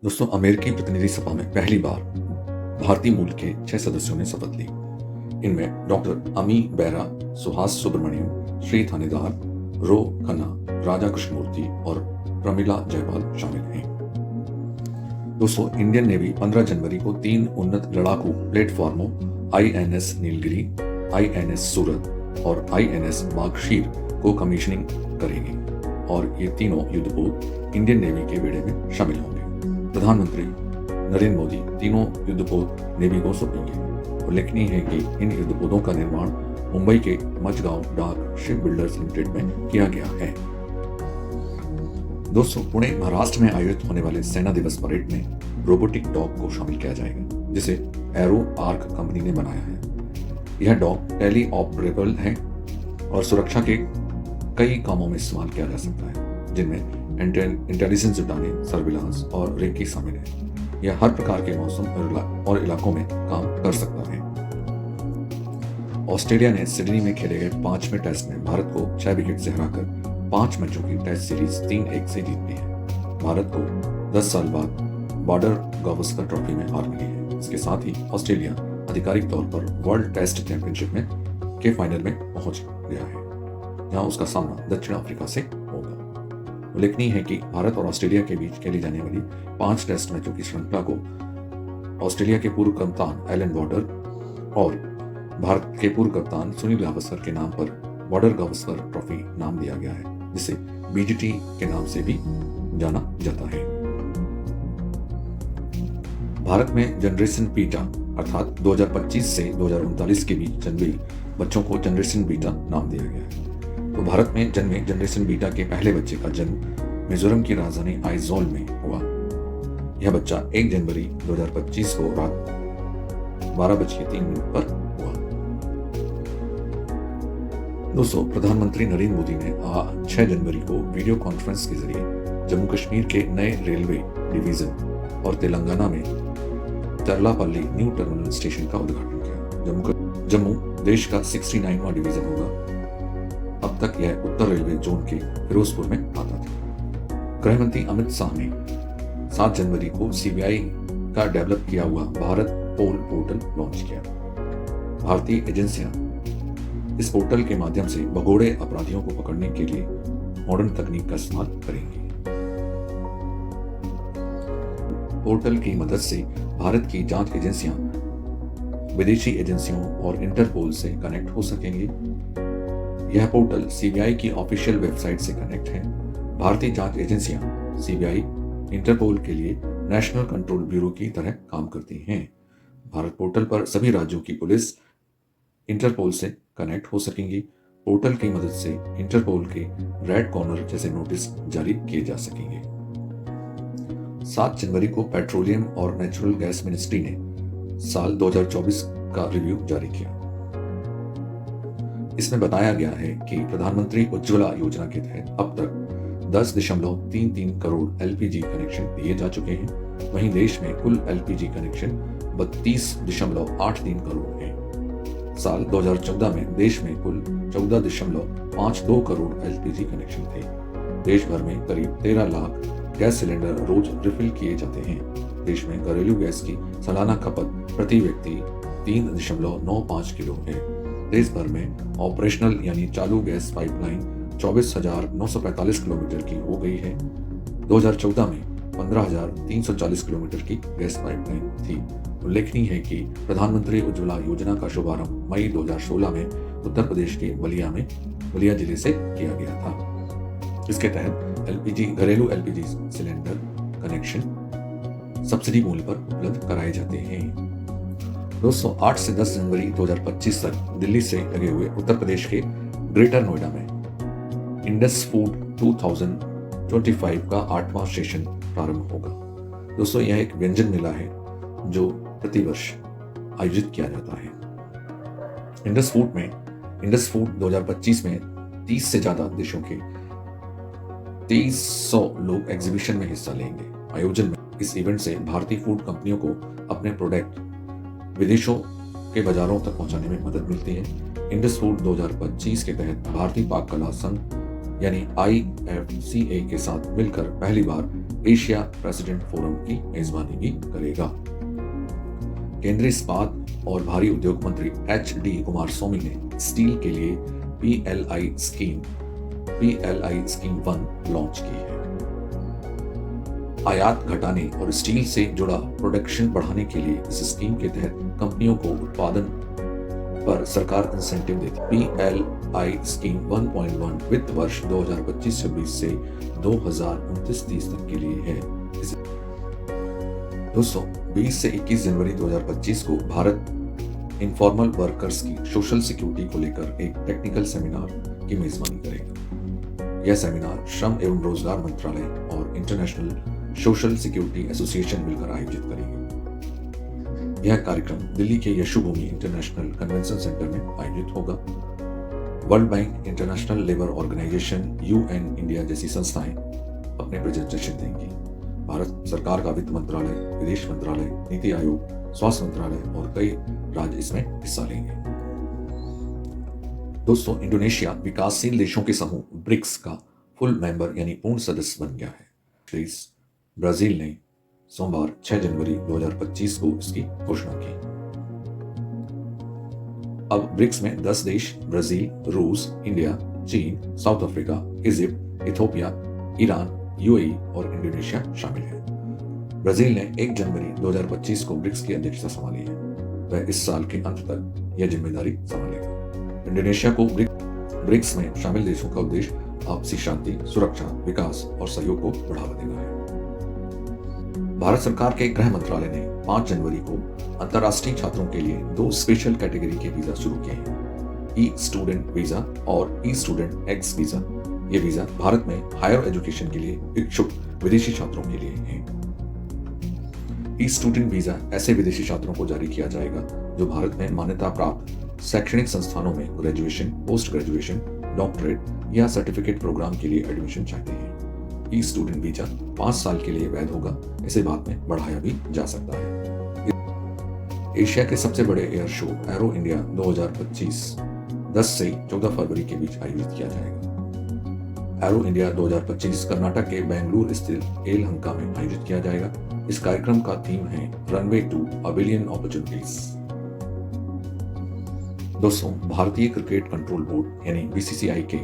दोस्तों, अमेरिकी प्रतिनिधि सभा में पहली बार भारतीय मूल के 6 सदस्यों ने शपथ ली। इनमें डॉक्टर अमी बेरा, सुहास सुब्रमण्यम, श्री थानेदार, रो खन्ना, राजा कृष्णमूर्ति और प्रमिला जयपाल शामिल हैं। दोस्तों, इंडियन नेवी 15 जनवरी को 3 उन्नत लड़ाकू प्लेटफॉर्मों INS नीलगिरी, INS सूरत और INS मार्गशीर को कमीशनिंग करेगी और ये तीनों युद्धपोत इंडियन नेवी के बेड़े में शामिल होंगे। प्रधानमंत्री नरेंद्र मोदी तीनों युद्धपोत नेवी को सौंपेंगे। उल्लेखनीय है कि इन युद्धपोतों का निर्माण मुंबई के मझगांव डाक शिप बिल्डर्स लिमिटेड में किया गया है। दोस्तों, पुणे महाराष्ट्र में आयोजित होने वाले सेना दिवस परेड में रोबोटिक डॉग को शामिल किया जाएगा, जिसे एरो आर्क कंपनी ने बनाया है। यह डॉग टेली ऑपरेबल है और सुरक्षा के कई कामों में इस्तेमाल किया जा सकता है, जिनमें इंटेलिजेंस जुटाने, सर्विलांस और रेकी शामिल है। यह हर प्रकार के मौसम और इलाकों में काम कर सकता है। ऑस्ट्रेलिया ने सिडनी में खेले गए 5वें टेस्ट में भारत को 6 विकेट से हराकर 5 मैचों की टेस्ट सीरीज 3-1 से जीत ली है। भारत को 10 साल बाद बॉर्डर गावस्कर ट्रॉफी में हार मिली है। इसके साथ ही ऑस्ट्रेलिया आधिकारिक तौर पर वर्ल्ड टेस्ट चैंपियनशिप में के फाइनल में पहुंच गया है, जहां उसका सामना दक्षिण अफ्रीका से होगा। उल्लेखनीय है कि भारत और ऑस्ट्रेलिया के बीच खेली जाने वाली 5 टेस्ट मैचों की श्रृंखला को ऑस्ट्रेलिया के पूर्व कप्तान एलन बॉर्डर और भारत के पूर्व कप्तान सुनील गावस्कर के नाम पर बॉर्डर गावस्कर ट्रॉफी नाम दिया गया है, जिसे BGT के नाम से भी जाना जाता है। भारत में जनरेशन बीटा अर्थात 2025 से 2039 के बीच जन्मे बच्चों को जनरेशन बीटा नाम दिया गया है। तो भारत में जन्मे जनरेशन बीटा के पहले बच्चे का जन्म मिजोरम की राजधानी आइजोल में हुआ। यह बच्चा 1 जनवरी 2025 को रात 12:03 पर हुआ। दोस्तों, प्रधानमंत्री नरेंद्र मोदी ने 6 जनवरी को वीडियो कॉन्फ्रेंस के जरिए जम्मू कश्मीर के नए रेलवे डिवीजन और तेलंगाना में तरलापल्ली न्यू टर्मिनल स्टेशन का उद्घाटन किया। जम्मू देश का 69वां डिवीजन होगा। अब तक यह उत्तर रेलवे जोन के फिरोजपुर में आता था। गृह मंत्री अमित शाह ने 7 जनवरी को CBI का डेवलप किया हुआ भारत पोल पोर्टल लॉन्च किया। भारतीय एजेंसियां इस पोर्टल के माध्यम से भगोड़े अपराधियों को पकड़ने के लिए मॉडर्न तकनीक का इस्तेमाल करेंगी। पोर्टल की मदद से भारत की जांच एजेंसियां विदेशी एजेंसियों और इंटरपोल से कनेक्ट हो सकेंगी। यह पोर्टल CBI की ऑफिशियल वेबसाइट से कनेक्ट है। भारतीय जांच एजेंसियां CBI, इंटरपोल के लिए नेशनल कंट्रोल ब्यूरो की तरह काम करती हैं। भारत पोर्टल पर सभी राज्यों की पुलिस इंटरपोल से कनेक्ट हो सकेंगी। पोर्टल की मदद से इंटरपोल के रेड कॉर्नर जैसे नोटिस जारी किए जा सकेंगे। 7 जनवरी को पेट्रोलियम और नेचुरल गैस मिनिस्ट्री ने साल 2024 का रिव्यू जारी किया। इसमें बताया गया है कि प्रधानमंत्री उज्ज्वला योजना के तहत अब तक 10.33 करोड़ LPG कनेक्शन दिए जा चुके हैं। वहीं देश में कुल LPG कनेक्शन 32.83 करोड़ हैं। साल 2014 में देश में कुल 14.52 करोड़ LPG कनेक्शन थे। देश भर में करीब 13 लाख गैस सिलेंडर रोज रिफिल किए जाते हैं। देश में घरेलू गैस की सालाना खपत प्रति व्यक्ति 3.95 किलो है। देश भर में ऑपरेशनल यानी चालू गैस पाइपलाइन 24,945 किलोमीटर की हो गई है। 2014 में 15,340 किलोमीटर की गैस पाइपलाइन थी। उल्लेखनीय है कि प्रधानमंत्री उज्ज्वला योजना का शुभारंभ मई 2016 में उत्तर प्रदेश के बलिया जिले से किया गया था। इसके तहत घरेलू LPG सिलेंडर कनेक्शन सब्सिडी मूल्य पर उपलब्ध कराए जाते हैं। दोस्तों, 8 से 10 जनवरी 2025 तक दिल्ली से लगे हुए उत्तर प्रदेश के ग्रेटर नोएडा में इंडस फूड 2025 का 8वां सेशन प्रारंभ होगा। दोस्तों, यह एक व्यंजन मेला है जो प्रतिवर्ष आयोजित किया जाता है। इंडस फूड 2025 में 30 से ज्यादा देशों के 2300 लोग एग्जीबिशन में हिस्सा लेंगे। आयोजन में इस इवेंट से भारतीय फूड कंपनियों को अपने प्रोडक्ट विदेशों के बाजारों तक पहुंचाने में मदद मिलती है। इंडस फूड 2025 के तहत भारतीय पाक कला संघ यानी IFCA के साथ मिलकर पहली बार एशिया प्रेसिडेंट फोरम की मेजबानी भी करेगा। केंद्रीय इस्पात और भारी उद्योग मंत्री HD कुमारस्वामी ने स्टील के लिए PLI स्कीम 1 लॉन्च की है। आयात घटाने और स्टील से जुड़ा प्रोडक्शन बढ़ाने के लिए इस स्कीम के तहत कंपनियों को उत्पादन पर सरकार इंसेंटिव देती। PLI स्कीम 1.1 वित्त वर्ष 2025-26 से 2029-30 तक के लिए है। दोस्तों, 20 से 21 जनवरी 2025 को भारत इनफॉर्मल वर्कर्स की सोशल सिक्योरिटी को लेकर एक टेक्निकल सेमिनार की मेजबानी करेगा। यह सेमिनार श्रम एवं रोजगार मंत्रालय और इंटरनेशनल सोशल सिक्योरिटी एसोसिएशन मिलकर आयोजित करेंगे। यह कार्यक्रम दिल्ली के यशोभूमि इंटरनेशनल कन्वेंशन सेंटर में आयोजित होगा। World Bank, International Labour Organisation, UN India जैसी संस्थाएं अपने प्रेजेंटेशन देंगी। भारत सरकार का वित्त मंत्रालय, विदेश मंत्रालय, नीति आयोग, स्वास्थ्य मंत्रालय और कई राज्य इसमें हिस्सा लेंगे। दोस्तों, इंडोनेशिया विकासशील देशों के समूह ब्रिक्स का फुल मेंबर यानी पूर्ण सदस्य बन गया है। ब्राजील ने सोमवार 6 जनवरी 2025 को इसकी घोषणा की। अब ब्रिक्स में 10 देश ब्राजील, रूस, इंडिया, चीन, south Africa, Egypt, Ethiopia, Iran, UAE और इंडोनेशिया शामिल है। ब्राजील ने 1 जनवरी 2025 को ब्रिक्स की अध्यक्षता संभाली है। वह इस साल के अंत तक यह जिम्मेदारी संभालेगा। इंडोनेशिया को ब्रिक्स में शामिल देशों का उद्देश्य आपसी शांति, सुरक्षा, विकास और सहयोग को बढ़ावा देना है। भारत सरकार के गृह मंत्रालय ने 5 जनवरी को अंतर्राष्ट्रीय छात्रों के लिए 2 स्पेशल कैटेगरी के वीजा शुरू किए हैं, E-स्टूडेंट वीजा और E-स्टूडेंट X वीजा। ये वीजा भारत में हायर एजुकेशन के लिए इच्छुक विदेशी छात्रों के लिए हैं। E-स्टूडेंट वीजा ऐसे विदेशी छात्रों को जारी किया जाएगा जो भारत में मान्यता प्राप्त शैक्षणिक संस्थानों में ग्रेजुएशन, पोस्ट ग्रेजुएशन, डॉक्टरेट या सर्टिफिकेट प्रोग्राम के लिए एडमिशन चाहते हैं। E-स्टूडेंट वीजा 5 साल के लिए वैध होगा। इसे बाद में बढ़ाया भी जा सकता है। एशिया के सबसे बड़े एयर शो एरो इंडिया 2025 10 से 14 फरवरी के बीच आयोजित किया जाएगा। एरो इंडिया 2025 कर्नाटक के बेंगलुरु स्थित येलहंका में आयोजित किया जाएगा। इस कार्यक्रम का थीम है runway to a billion opportunities. दोस्तों, भारतीय क्रिकेट कंट्रोल बोर्ड यानी BCCI के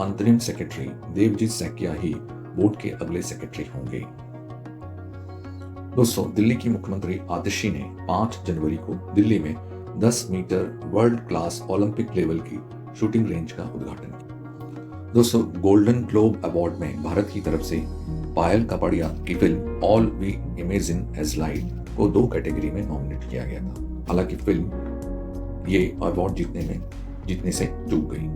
अंतरिम सेक्रेटरी देवजीत सैकिया ही बोर्ड के अगले सेक्रेटरी होंगे। दोस्तों, दिल्ली की मुख्यमंत्री आतिशी ने 5 जनवरी को दिल्ली में 10 metre world class Olympic level की शूटिंग रेंज का उद्घाटन किया। दोस्तों, गोल्डन ग्लोब अवार्ड में भारत की तरफ से पायल कापड़िया की film all we imagine as light को 2 कैटेगरी में नॉमिनेट किया गया था। हालांकि फिल्म ये अवार्ड जीतने से चूक गई।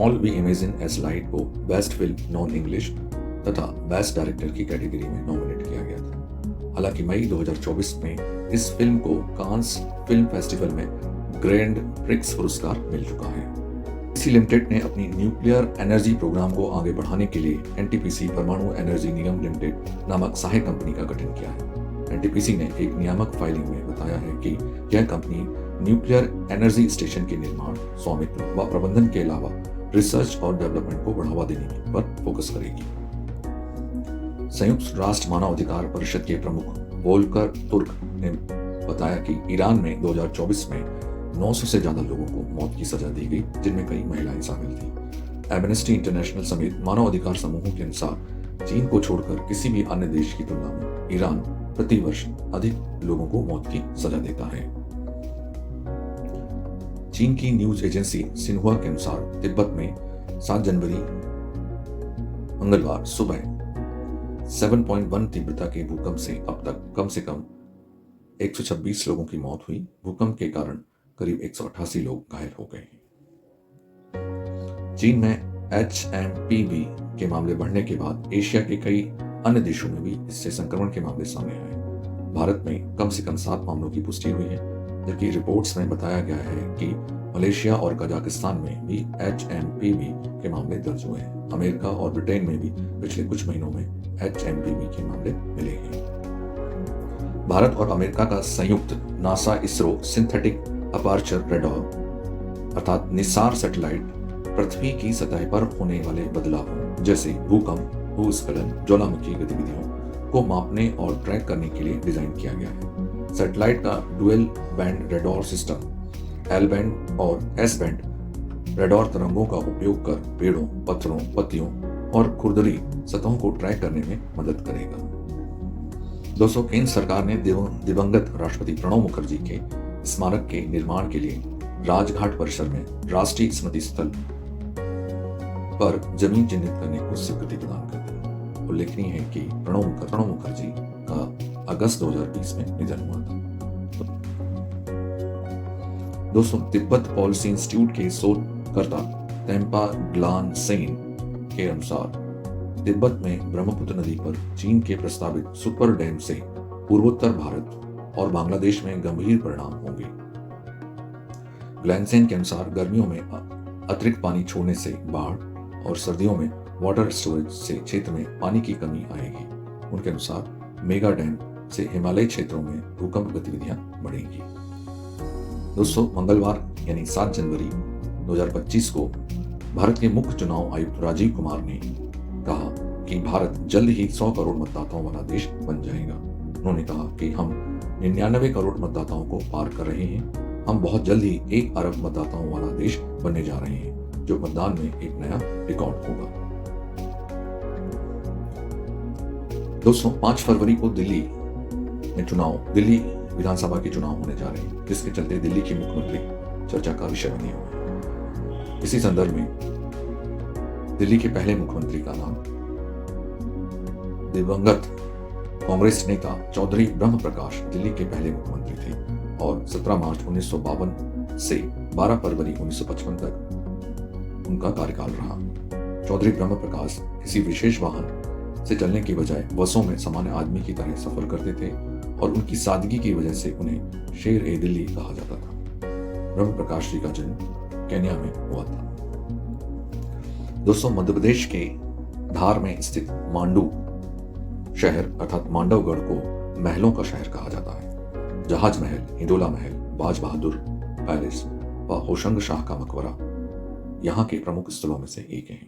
All we imagine as light को बेस्ट फिल्म नॉन इंग्लिश तथा बेस्ट डायरेक्टर की कैटेगरी में नॉमिनेट किया गया था। हालांकि मई 2024 में इस फिल्म को कांस फिल्म फेस्टिवल में ग्रैंड प्रिक्स पुरस्कार मिल चुका है। BCCI लिमिटेड ने अपनी न्यूक्लियर एनर्जी प्रोग्राम को आगे बढ़ाने के लिए NTPC परमाणु एनर्जी निगम लिमिटेड नामक सहायक कंपनी का गठन किया है। NTPC ने एक नियामक फाइलिंग में बताया है कि यह कंपनी न्यूक्लियर एनर्जी स्टेशन के निर्माण, स्वामित्व व प्रबंधन के अलावा रिसर्च और डेवलपमेंट को बढ़ावा देने पर फोकस करेगी। संयुक्त राष्ट्र मानव अधिकार परिषद के प्रमुख वोल्कर तुर्क ने बताया कि ईरान में 2024 में 900 से ज्यादा लोगों को मौत की सजा दी गई, जिनमें कई महिलाएं शामिल थीं। एमनेस्टी इंटरनेशनल समेत मानव अधिकार समूहों के अनुसार चीन को छोड़कर किसी भी अन्य देश की तुलना में ईरान प्रति वर्ष अधिक लोगों को मौत की सजा देता है। चीन की न्यूज एजेंसी सिन्हुआ के अनुसार तिब्बत में 7 जनवरी मंगलवार सुबह 7.1 तीव्रता के भूकंप से अब तक कम से कम 126 लोगों की मौत हुई। भूकंप के कारण करीब 188 लोग घायल हो गए। चीन में HMPV के मामले बढ़ने के बाद एशिया के कई अन्य देशों में भी इससे संक्रमण के मामले सामने आए। भारत में कम से कम 7 मामलों की पुष्टि हुई है, जबकि रिपोर्ट्स में बताया गया है कि मलेशिया और कजाकिस्तान में भी HMPV के मामले दर्ज हुए हैं। अमेरिका और ब्रिटेन में भी पिछले कुछ महीनों में HMPV के मामले मिले हैं। भारत और अमेरिका का संयुक्त NASA ISRO synthetic aperture radar अर्थात निसार सैटेलाइट पृथ्वी की सतह पर होने वाले बदलावों जैसे भूकंप, भूस्खलन, ज्वालामुखी गतिविधियों को मापने और ट्रैक करने के लिए डिजाइन किया गया है। सैटेलाइट का dual band radar system L band और एस बैंड रेडार तरंगों का उपयोग कर पेड़ों, पत्थरों, पत्तियों और खुरदरी सतहों को ट्रैक करने में मदद करेगा। दोस्तों, केंद्र सरकार ने दिवंगत राष्ट्रपति प्रणब मुखर्जी के स्मारक के निर्माण के लिए राजघाट परिसर में राष्ट्रीय स्मृति स्थल पर जमीन चिन्हित करने को स्वीकृति प्रदान कर दी। उल्लेखनीय है कि प्रणब मुखर्जी का अगस्त 2020 में निधन हुआ था। दोस्तों, तिब्बत पॉलिसी इंस्टीट्यूट के शोधकर्ता तेम्पा ग्लान सेन के अनुसार तिब्बत में ब्रह्मपुत्र नदी पर चीन के प्रस्तावित सुपर डैम से पूर्वोत्तर भारत और बांग्लादेश में गंभीर परिणाम होंगे। ग्लैनसेन के अनुसार गर्मियों में अतिरिक्त पानी छोड़ने से बाढ़ और सर्दियों में वाटर स्टोरेज से क्षेत्र में पानी की कमी आएगी। उनके अनुसार मेगा डैम से हिमालयी क्षेत्रों में भूकंप गतिविधियां बढ़ेंगी। दोस्तों, मंगलवार यानी 7 जनवरी 2025 को भारत के मुख्य चुनाव आयुक्त राजीव कुमार ने कहा कि भारत जल्द ही 100 करोड़ मतदाताओं वाला देश बन जाएगा। उन्होंने कहा कि हम 99 करोड़ मतदाताओं को पार कर रहे हैं। हम बहुत जल्द ही 1 अरब मतदाताओं वाला देश बनने जा रहे हैं, जो मतदान में एक नया रिकॉर्ड होगा। दोस्तों, 5 फरवरी को दिल्ली विधानसभा के चुनाव होने जा रहे हैं, जिसके चलते दिल्ली की मुख्यमंत्री चर्चा का विषय बनी हुई है। इसी संदर्भ में दिल्ली के पहले मुख्यमंत्री का नाम दिवंगत कांग्रेस नेता चौधरी ब्रह्म प्रकाश दिल्ली के पहले मुख्यमंत्री थे और 17 मार्च 1952 से 12 फरवरी 1955 तक उनका कार्यकाल रहा। चौधरी ब्रह्म प्रकाश किसी विशेष वाहन से चलने की बजाय बसों में सामान्य आदमी की तरह सफर करते थे और उनकी सादगी की वजह से उन्हें शेर ए दिल्ली कहा जाता था। ब्रह्म प्रकाश जी का जन्म केन्या में हुआ था। दोस्तों, मध्य प्रदेश के धार में स्थित मांडू शहर अर्थात मांडवगढ़ को महलों का शहर कहा जाता है। जहाज महल, हिंडोला महल, बाज बहादुर पैलेस व होशंग शाह का मकबरा यहाँ के प्रमुख स्थलों में से एक है।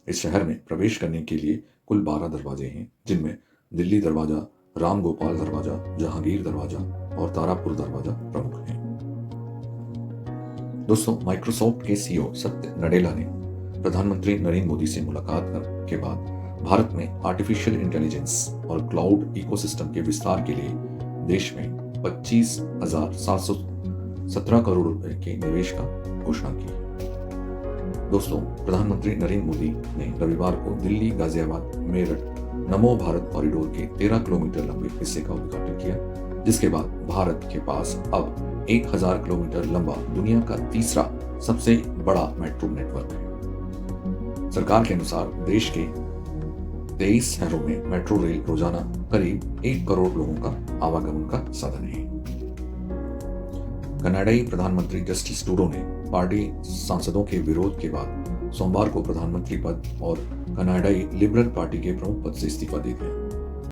इस शहर में प्रवेश करने के लिए कुल 12 दरवाजे हैं, जिनमें दिल्ली दरवाजा, राम गोपाल दरवाजा, जहांगीर दरवाजा और तारापुर दरवाजा प्रमुख हैं। दोस्तों, माइक्रोसॉफ्ट के सीईओ सत्य नडेला ने प्रधानमंत्री नरेंद्र मोदी से मुलाकात के बाद भारत में आर्टिफिशियल इंटेलिजेंस और क्लाउड इकोसिस्टम के विस्तार के लिए देश में 25,717 करोड़ रुपए के निवेश का घोषणा की। दोस्तों, प्रधानमंत्री नरेंद्र मोदी ने रविवार को दिल्ली गाजियाबाद मेरठ नमो भारत कॉरिडोर के 13 किलोमीटर लंबे हिस्से का उद्घाटन किया, जिसके बाद भारत के पास अब 1000 किलोमीटर लंबा दुनिया का तीसरा सबसे बड़ा मेट्रो नेटवर्क है। सरकार के अनुसार देश के 23 शहरों में मेट्रो रेल रोजाना करीब 1 करोड़ लोगों का आवागमन का साधन है। कनाडाई प्रधानमंत्री जस्टिन ट्रूडो ने पार्टी सांसदों के विरोध के बाद सोमवार को प्रधानमंत्री पद और कनाडाई लिबरल पार्टी के प्रमुख पद से इस्तीफा दे दिया।